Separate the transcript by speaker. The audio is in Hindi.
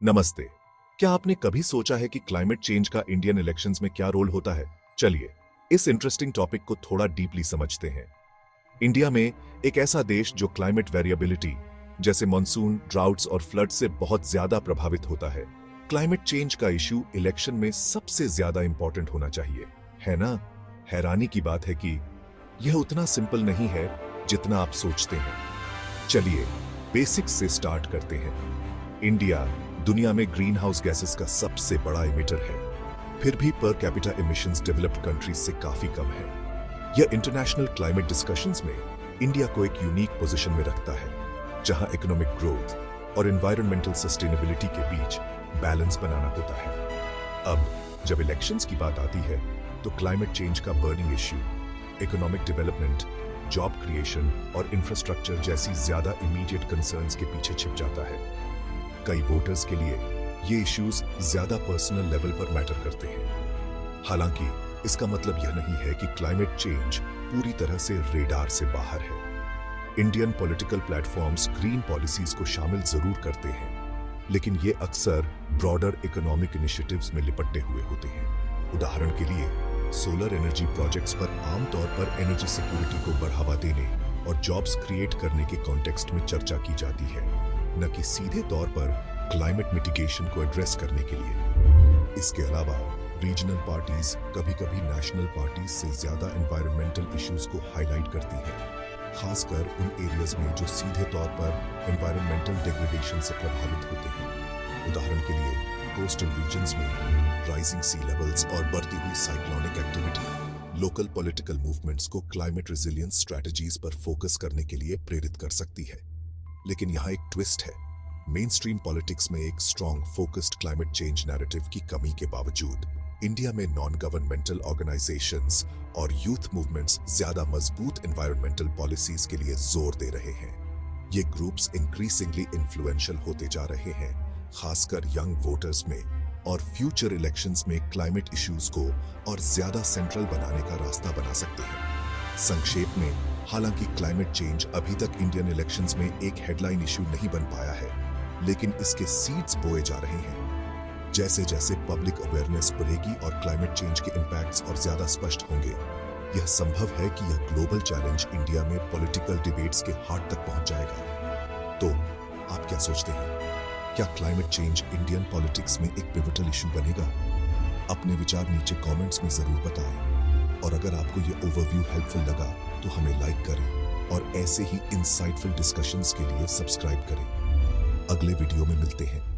Speaker 1: नमस्ते। क्या आपने कभी सोचा है कि क्लाइमेट चेंज का इंडियन इलेक्शंस में क्या रोल होता है? चलिए इस इंटरेस्टिंग टॉपिक को थोड़ा डीपली समझते हैं। इंडिया में एक ऐसा देश जो क्लाइमेट वेरिएबिलिटी जैसे मॉनसून, ड्राउट्स और फ्लड से बहुत ज्यादा प्रभावित होता है। क्लाइमेट चेंज का इशू इलेक्शन में सबसे ज्यादा इंपॉर्टेंट होना चाहिए, है ना? हैरानी की बात है कि यह उतना सिंपल नहीं है जितना आप सोचते हैं। चलिए बेसिक्स से स्टार्ट करते हैं। इंडिया दुनिया में ग्रीन हाउस गैसेस का सबसे बड़ा इमिटर है, फिर भी per capita emissions developed countries से काफी कम है। यह इंटरनेशनल क्लाइमेट डिस्कशंस में इंडिया को एक यूनिक पोजीशन में रखता है, जहां इकोनॉमिक ग्रोथ और एनवायरमेंटल सस्टेनेबिलिटी के बीच बैलेंस बनाना होता है। अब जब इलेक्शंस की बात आती है तो क्लाइमेट चेंज का burning issue economic development, job creation और इंफ्रास्ट्रक्चर जैसी ज्यादा इमीडिएट कंसर्न्स के पीछे छिप जाता है। कई वोटर्स के लिए ये इश्यूज ज्यादा पर्सनल लेवल पर मैटर करते हैं। हालांकि इसका मतलब यह नहीं है कि क्लाइमेट चेंज पूरी तरह से रेडार से बाहर है। Indian political platforms green policies को शामिल जरूर करते हैं, लेकिन ये अक्सर ब्रॉडर इकोनॉमिक इनिशिएटिव्स में लिपटे हुए होते हैं। उदाहरण के लिए सोलर एनर्जी प्रोजेक्ट्स पर आमतौर पर एनर्जी सिक्योरिटी को बढ़ावा देने और जॉब्स क्रिएट करने के कॉन्टेक्स्ट में चर्चा की जाती है, न कि सीधे तौर पर क्लाइमेट मिटिगेशन को एड्रेस करने के लिए। इसके अलावा रीजनल पार्टीज कभी-कभी नेशनल पार्टीज से ज्यादा एनवायरमेंटल इश्यूज को हाईलाइट करती हैं, खासकर उन एरियाज में जो सीधे तौर पर एनवायरमेंटल डिग्रेडेशन से प्रभावित होते हैं। उदाहरण के लिए कोस्टल रीजन्स में राइजिंग सी लेवल्स और बढ़ती हुई cyclonic activity local political movements को क्लाइमेट रेजिलियंस स्ट्रेटजीज पर फोकस करने के लिए प्रेरित कर सकती है। लेकिन यहाँ एक ट्विस्ट है। मेन स्ट्रीम पॉलिटिक्स में एक strong focused climate change narrative की कमी के बावजूद इंडिया में नॉन गवर्नमेंटल ऑर्गेनाइजेशंस और यूथ मूवमेंट्स ज्यादा मजबूत एनवायरमेंटल पॉलिसीज के लिए जोर दे रहे हैं। ये ग्रुप्स इंक्रीजिंगली इन्फ्लुएंशियल होते जा रहे हैं, खासकर यंग वोटर्स में, और फ्यूचर इलेक्शंस में क्लाइमेट इश्यूज को और ज्यादा सेंट्रल बनाने का रास्ता बना सकते हैं। संक्षेप में, हालांकि क्लाइमेट चेंज अभी तक इंडियन इलेक्शंस में एक हेडलाइन इश्यू नहीं बन पाया है, लेकिन इसके सीड्स बोए जा रहे हैं। जैसे जैसे पब्लिक अवेयरनेस बढ़ेगी और क्लाइमेट चेंज के इंपैक्ट्स और ज्यादा स्पष्ट होंगे, यह संभव है कि यह ग्लोबल चैलेंज इंडिया में पॉलिटिकल डिबेट्स के हार्ट तक पहुंच जाएगा। तो आप क्या सोचते हैं? क्या क्लाइमेट चेंज इंडियन पॉलिटिक्स में एक पिवटल इशू बनेगा? अपने विचार नीचे कमेंट्स में जरूर बताएं। और अगर आपको ये ओवरव्यू हेल्पफुल लगा तो हमें लाइक करें और ऐसे ही इंसाइटफुल डिस्कशंस के लिए सब्सक्राइब करें। अगले वीडियो में मिलते हैं।